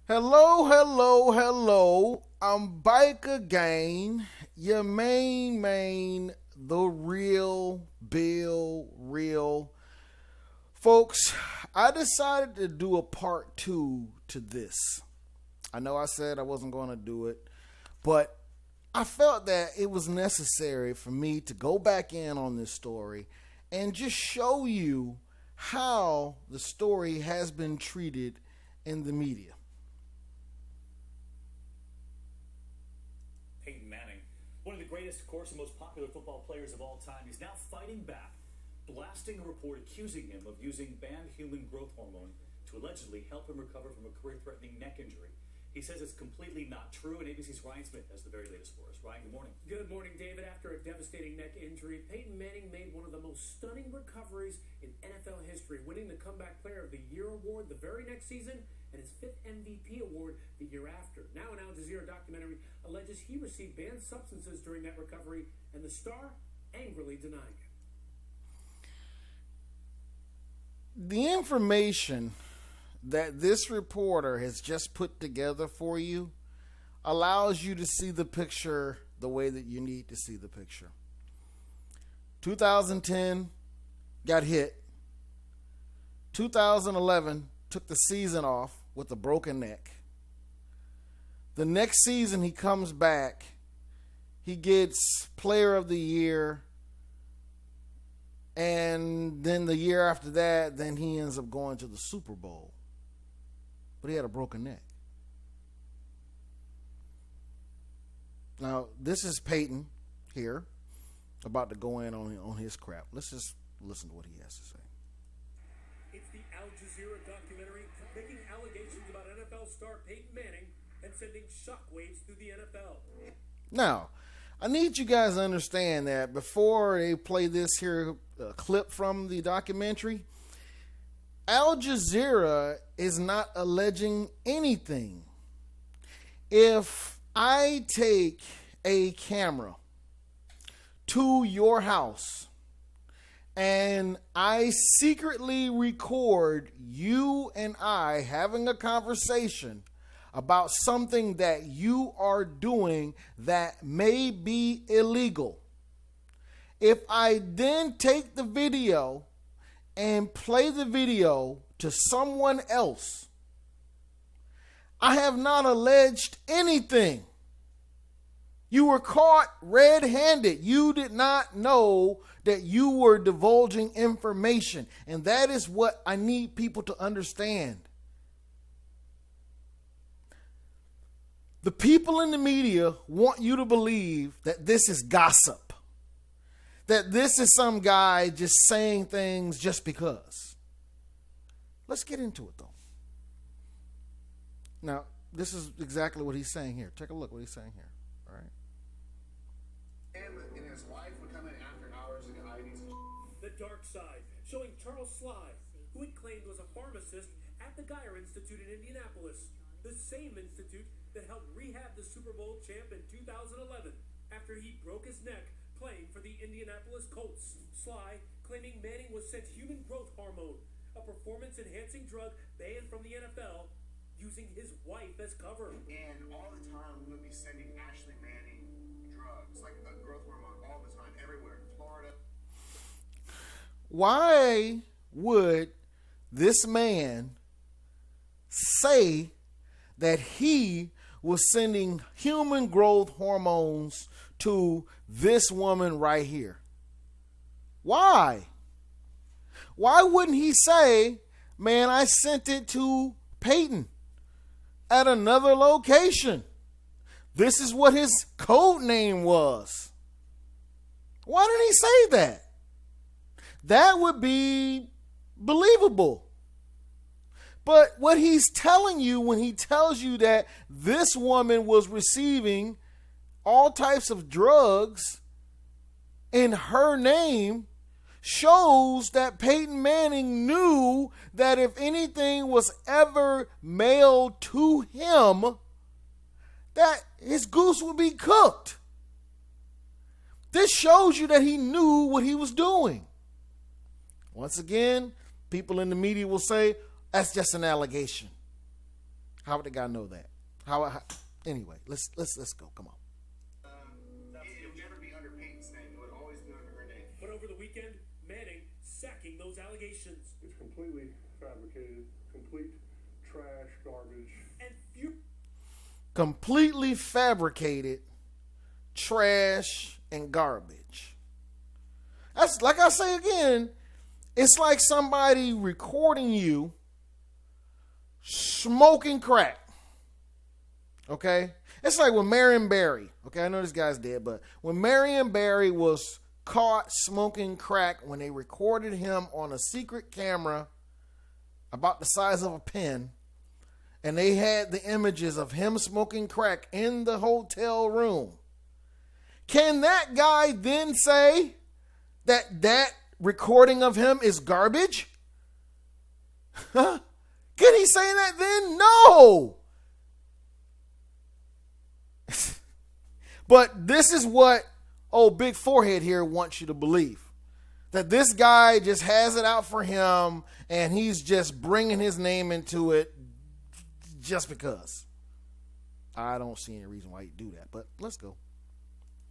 Hello, hello, hello. I'm back again. Your the real Bill Real. Folks, I decided to do a part 2 to this. I know I said I wasn't going to do it, but I felt that it was necessary for me to go back in on this story and just show you how the story has been treated in the media. Peyton Manning, one of the greatest, of course, and most popular football players of all time, is now fighting back, blasting a report accusing him of using banned human growth hormone to allegedly help him recover from a career-threatening neck injury. He says it's completely not true, and ABC's Ryan Smith has the very latest for us. Ryan, good morning. Good morning, David. After a devastating neck injury, Peyton Manning made one of the most stunning recoveries in NFL history, winning the Comeback Player of the Year award the very next season and his 5th MVP award the year after. Now an Al Jazeera documentary alleges he received banned substances during that recovery, and the star angrily denying it. The information that this reporter has just put together for you allows you to see the picture the way that you need to see the picture. 2010 got hit. 2011 took the season off with a broken neck. The next season he comes back. He gets Player of the Year. And then the year after that, then he ends up going to the Super Bowl. But he had a broken neck. Now, this is Peyton here, about to go in on his crap. Let's just listen to what he has to say. It's the Al Jazeera documentary making allegations about NFL star Peyton Manning and sending shockwaves through the NFL. Now, I need you guys to understand that before they play this here clip from the documentary, Al Jazeera is not alleging anything. If I take a camera to your house and I secretly record you and I having a conversation about something that you are doing that may be illegal, if I then take the video and play the video to someone else, I have not alleged anything. You were caught red-handed. You did not know that you were divulging information. And that is what I need people to understand. The people in the media want you to believe that this is gossip. That this is some guy just saying things just because. Let's get into it, though. Now, this is exactly what he's saying here. Take a look what he's saying here. All right. Him and his wife would come in after hours and get IVs. The Dark Side, showing Charles Sly, who he claimed was a pharmacist at the Geyer Institute in Indianapolis, the same institute that helped rehab the Super Bowl champ in 2011 after he broke his neck playing for the Indianapolis Colts. Sly claiming Manning was sent human growth hormone, a performance-enhancing drug banned from the NFL, using his wife as cover. And all the time we would be sending Ashley Manning drugs, like the growth hormone, all the time, everywhere. Florida. Why would this man say that he was sending human growth hormones to this woman right here? Why? Why wouldn't he say, man, I sent it to Peyton at another location? This is what his code name was. Why didn't he say that? That would be believable. But what he's telling you when he tells you that this woman was receiving all types of drugs in her name shows that Peyton Manning knew that if anything was ever mailed to him, that his goose would be cooked. This shows you that he knew what he was doing. Once again, people in the media will say, that's just an allegation. How would the guy know that? Anyway, let's go. Come on. It would never be under Peyton's name. It would always be under her name. But over the weekend, Manning sacking those allegations. It's completely fabricated, complete trash, garbage. And Completely fabricated, trash, and garbage. That's like I say again, it's like somebody recording you smoking crack. Okay? It's like when Marion Barry, okay, I know this guy's dead, but when Marion Barry was caught smoking crack when they recorded him on a secret camera about the size of a pen, and they had the images of him smoking crack in the hotel room. Can that guy then say that recording of him is garbage? Huh? Can he say that then? No. But this is what old Big Forehead here wants you to believe. That this guy just has it out for him and he's just bringing his name into it just because. I don't see any reason why he'd do that, but let's go.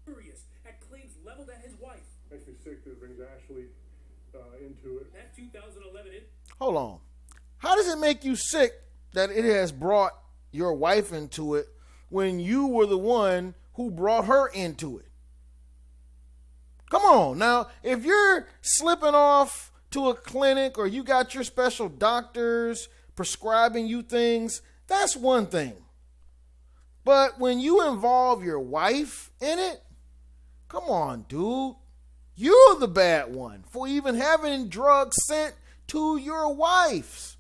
furious at claims leveled at his wife. Makes me sick that it brings Ashley into it. That 2011 Hold on. How does it make you sick that it has brought your wife into it when you were the one who brought her into it? Come on. Now, if you're slipping off to a clinic or you got your special doctors prescribing you things, that's one thing. But when you involve your wife in it, come on, dude. You're the bad one for even having drugs sent to your wives.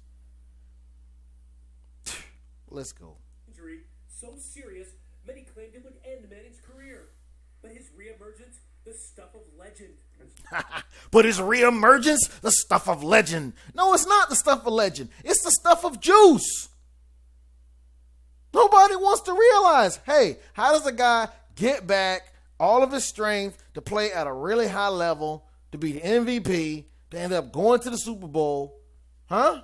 Let's go. injury so serious, many claimed it would end Manning's career. But his reemergence, the stuff of legend. But his reemergence, the stuff of legend. No, it's not the stuff of legend. It's the stuff of juice. Nobody wants to realize, hey, how does a guy get back all of his strength to play at a really high level, to be the MVP, to end up going to the Super Bowl? Huh?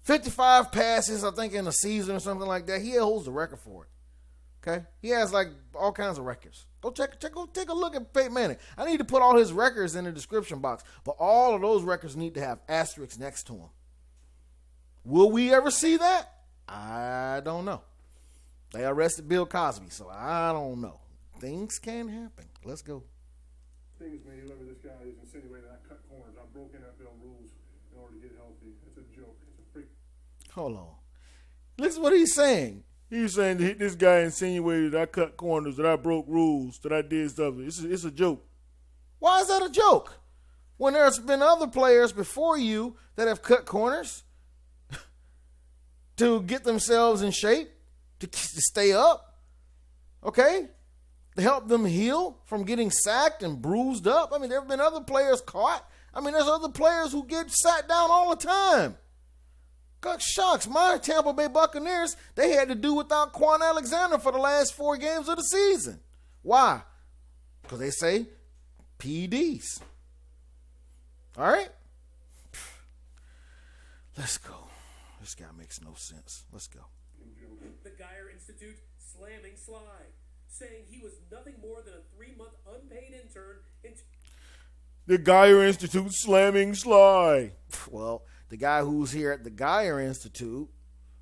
55 passes, I think, in a season or something like that. He holds the record for it. Okay? He has like all kinds of records. Go take a look at Peyton Manning. I need to put all his records in the description box, but all of those records need to have asterisks next to them. Will we ever see that? I don't know. They arrested Bill Cosby, so I don't know. Things can happen. Let's go. Things me, whoever this guy is insinuating I cut corners. I broke NFL rules in order to get healthy. It's a joke. It's a freak. Hold on. Listen what he's saying. He's saying that this guy insinuated I cut corners, that I broke rules, that I did stuff. It's a joke. Why is that a joke? When there's been other players before you that have cut corners to get themselves in shape, to stay up, okay? To help them heal from getting sacked and bruised up. I mean, there have been other players caught. I mean, there's other players who get sat down all the time. God shucks, my Tampa Bay Buccaneers, they had to do without Quan Alexander for the last 4 games of the season. Why? Because they say PEDs. All right? Let's go. This guy makes no sense. Let's go. The Geyer Institute slamming Sly, saying he was nothing more than a 3-month unpaid intern in The Geyer Institute slamming Sly. Well, the guy who's here at the Geyer Institute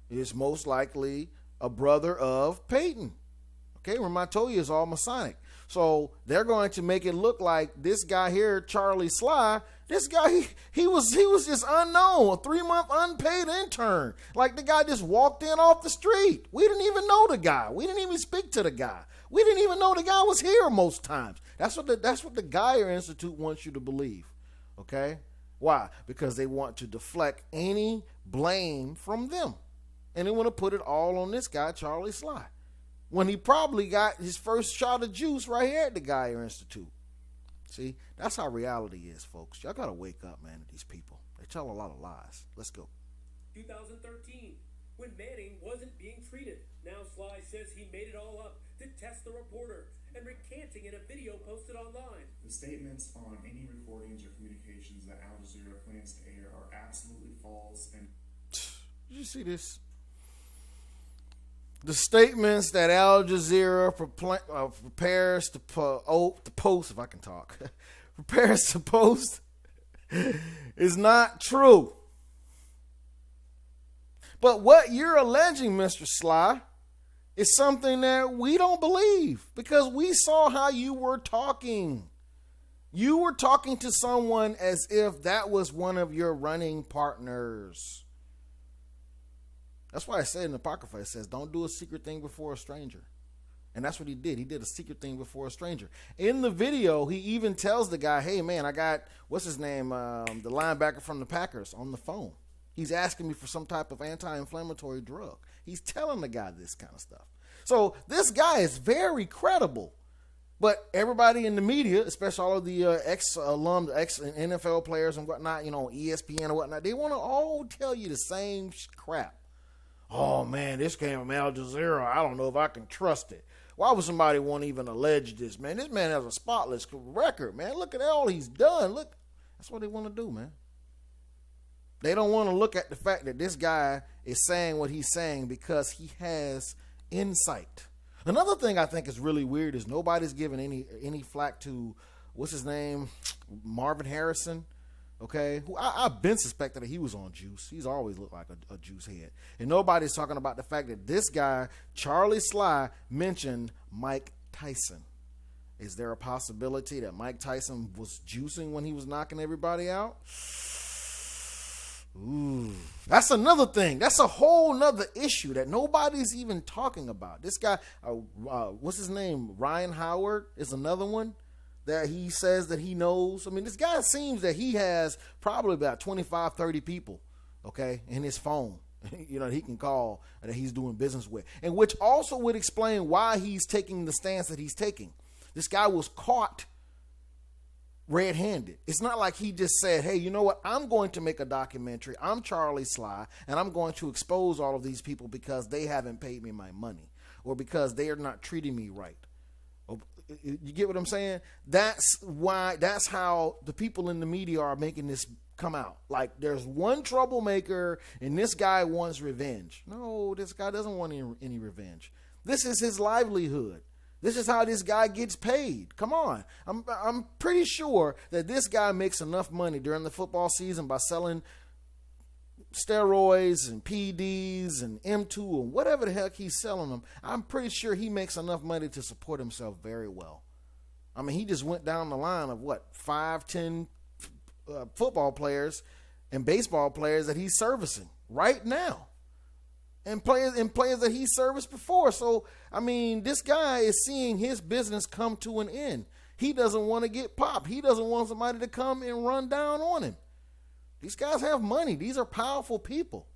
is most likely a brother of Peyton. Okay, remember I told you it's all Masonic. So they're going to make it look like this guy here, Charlie Sly, this guy, he was just unknown, a 3-month unpaid intern. Like the guy just walked in off the street. We didn't even know the guy. We didn't even speak to the guy. We didn't even know the guy was here most times. That's what the Geyer Institute wants you to believe. Okay? Why? Because they want to deflect any blame from them. And they want to put it all on this guy, Charlie Sly, when he probably got his first shot of juice right here at the Geyer Institute. See, that's how reality is, folks. Y'all got to wake up, man, to these people. They tell a lot of lies. Let's go. 2013, when Manning wasn't being treated. Now Sly says he made it all up to test the reporter, and recanting in a video posted online. The statements on any recordings or communications that Al Jazeera plans to air are absolutely false. And Did you see this? The statements that Al Jazeera prepares to post, if I can talk, prepares to post is not true. But what you're alleging, Mr. Sly, is something that we don't believe because we saw how you were talking. You were talking to someone as if that was one of your running partners. That's why I said in the Apocrypha, it says, don't do a secret thing before a stranger. And that's what he did. He did a secret thing before a stranger. In the video, he even tells the guy, hey, man, I got, what's his name, the linebacker from the Packers on the phone. He's asking me for some type of anti-inflammatory drug. He's telling the guy this kind of stuff. So this guy is very credible. But everybody in the media, especially all of the ex-alum, ex-NFL players and whatnot, you know, ESPN and whatnot, they want to all tell you the same crap. Oh, man, this came from Al Jazeera. I don't know if I can trust it. Why would somebody want to even allege this, man? This man has a spotless record, man. Look at all he's done. Look, that's what they want to do, man. They don't want to look at the fact that this guy is saying what he's saying because he has insight. Another thing I think is really weird is nobody's giving any flack to, what's his name, Marvin Harrison. Okay, who I've been suspected that he was on juice. He's always looked like a juice head. And nobody's talking about the fact that this guy, Charlie Sly, mentioned Mike Tyson. Is there a possibility that Mike Tyson was juicing when he was knocking everybody out? Ooh, that's another thing. That's a whole nother issue that nobody's even talking about. This guy, what's his name? Ryan Howard is another one that he says that he knows. I mean, this guy seems that he has probably about 25, 30 people, okay, in his phone, you know, he can call that he's doing business with. And which also would explain why he's taking the stance that he's taking. This guy was caught red-handed. It's not like he just said, hey, you know what? I'm going to make a documentary. I'm Charlie Sly, and I'm going to expose all of these people because they haven't paid me my money or because they are not treating me right. You get what I'm saying? That's how the people in the media are making this come out. Like there's one troublemaker and this guy wants revenge. No, this guy doesn't want any revenge. This is his livelihood. This is how this guy gets paid. Come on. I'm pretty sure that this guy makes enough money during the football season by selling steroids and PDs and M2 and whatever the heck he's selling them. I'm pretty sure he makes enough money to support himself very well. I mean, he just went down the line of 5, 10 football players and baseball players that he's servicing right now. And players that he serviced before. So, I mean, this guy is seeing his business come to an end. He doesn't want to get popped. He doesn't want somebody to come and run down on him. These guys have money. These are powerful people.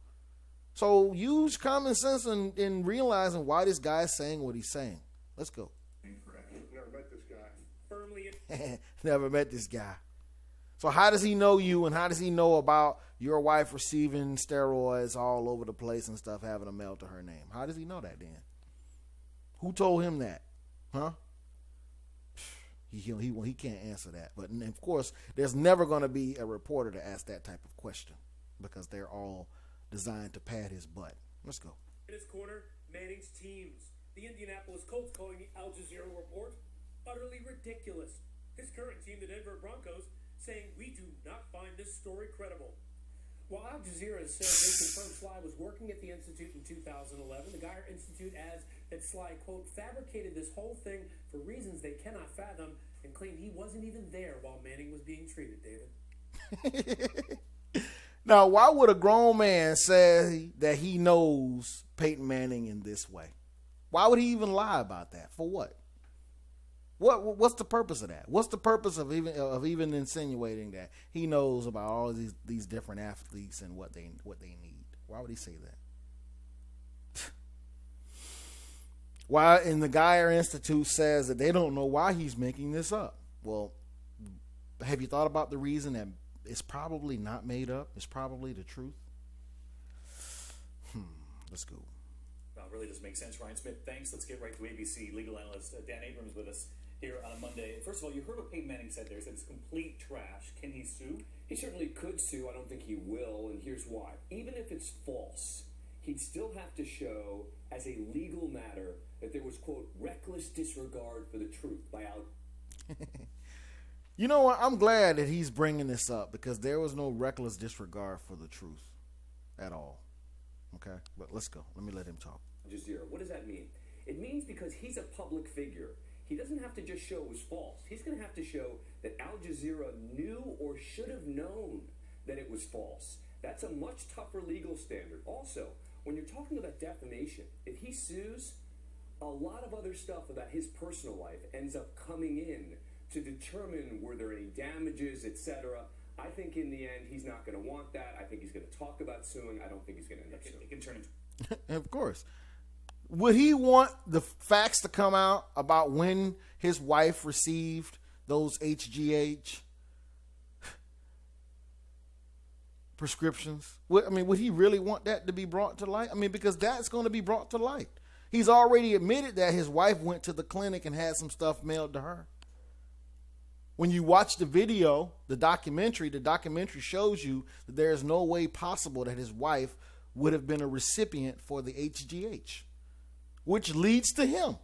So use common sense in realizing why this guy is saying what he's saying. Let's go. Incorrect. Never met this guy. Firmly Never met this guy. So how does he know you and how does he know about your wife receiving steroids all over the place and stuff, having them mailed to her name? How does he know that then? Who told him that? Huh? He can't answer that. But of course, there's never going to be a reporter to ask that type of question because they're all designed to pad his butt. Let's go. in his corner, Manning's teams. The Indianapolis Colts calling the Al Jazeera report utterly ridiculous. His current team, the Denver Broncos, saying we do not find this story credible. While Al Jazeera said they confirmed Sly was working at the Institute in 2011, the Geyer Institute adds that Sly, quote, fabricated this whole thing for reasons they cannot fathom and claimed he wasn't even there while Manning was being treated, David. Now, why would a grown man say that he knows Peyton Manning in this way? Why would he even lie about that? For what? What's the purpose of that? What's the purpose of even insinuating that he knows about all of these different athletes and what they need? Why would he say that? Why? And the Geyer Institute says that they don't know why he's making this up. Well, have you thought about the reason that it's probably not made up? It's probably the truth. Let's go. Well, it really does make sense. Ryan Smith, thanks. Let's get right to ABC legal analyst Dan Abrams with us here on a Monday. First of all, you heard what Peyton Manning said there. He said it's complete trash. Can he sue? He certainly could sue. I don't think he will, and here's why. Even if it's false, he'd still have to show as a legal matter that there was, quote, reckless disregard for the truth by Al. You know what? I'm glad that he's bringing this up because there was no reckless disregard for the truth at all. Okay, but let's go. Let me let him talk. Jazeera. What does that mean? It means because he's a public figure, he doesn't have to just show it was false. He's going to have to show that Al Jazeera knew or should have known that it was false. That's a much tougher legal standard. Also, when you're talking about defamation, if he sues, a lot of other stuff about his personal life ends up coming in to determine were there any damages, etc. I think in the end, he's not going to want that. I think he's going to talk about suing. I don't think he's going to end up suing. It can turn into... Of course. Would he want the facts to come out about when his wife received those HGH prescriptions? Would he really want that to be brought to light? Because that's going to be brought to light. He's already admitted that his wife went to the clinic and had some stuff mailed to her. When you watch the video, the documentary shows you that there is no way possible that his wife would have been a recipient for the HGH, which leads to him.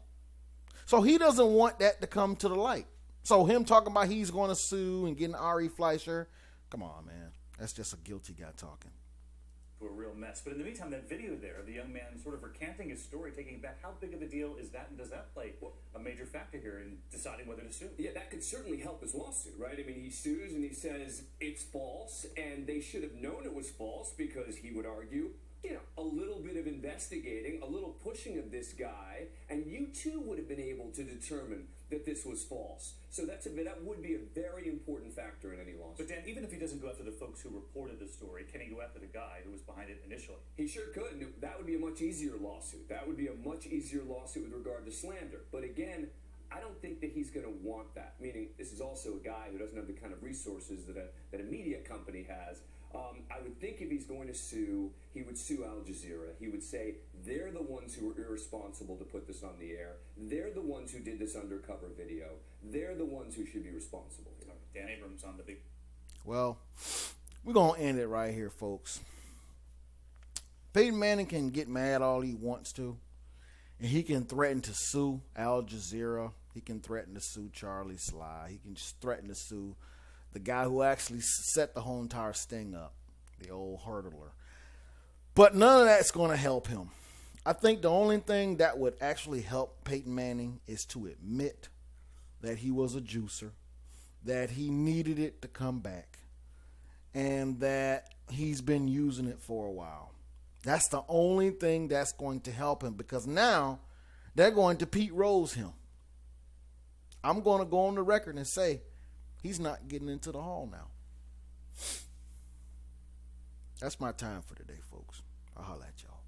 So he doesn't want that to come to the light. So him talking about he's going to sue and getting Ari Fleischer, come on, man. That's just a guilty guy talking. To a real mess. But in the meantime, that video there of the young man sort of recanting his story, taking it back, how big of a deal is that? And does that play a major factor here in deciding whether to sue? Yeah, that could certainly help his lawsuit, right? He sues and he says it's false, and they should have known it was false because he would argue, a little bit of investigating, a little pushing of this guy, and you too would have been able to determine that this was false. So that would be a very important factor in any lawsuit. But Dan, even if he doesn't go after the folks who reported the story, can he go after the guy who was behind it initially? He sure could, and that would be a much easier lawsuit. That would be a much easier lawsuit with regard to slander. But again, I don't think that he's going to want that, meaning this is also a guy who doesn't have the kind of resources that a media company has. I would think if he's going to sue, he would sue Al Jazeera. He would say they're the ones who were irresponsible to put this on the air. They're the ones who did this undercover video. They're the ones who should be responsible. Dan Abrams on the big... Well, we're going to end it right here, folks. Peyton Manning can get mad all he wants to, and he can threaten to sue Al Jazeera. He can threaten to sue Charlie Sly. He can just threaten to sue the guy who actually set the whole entire sting up, the old hurdler. But none of that's going to help him. I think the only thing that would actually help Peyton Manning is to admit that he was a juicer, that he needed it to come back, and that he's been using it for a while. That's the only thing that's going to help him, because now they're going to Pete Rose him. I'm going to go on the record and say he's not getting into the hall now. That's my time for today, folks. I'll holler at y'all.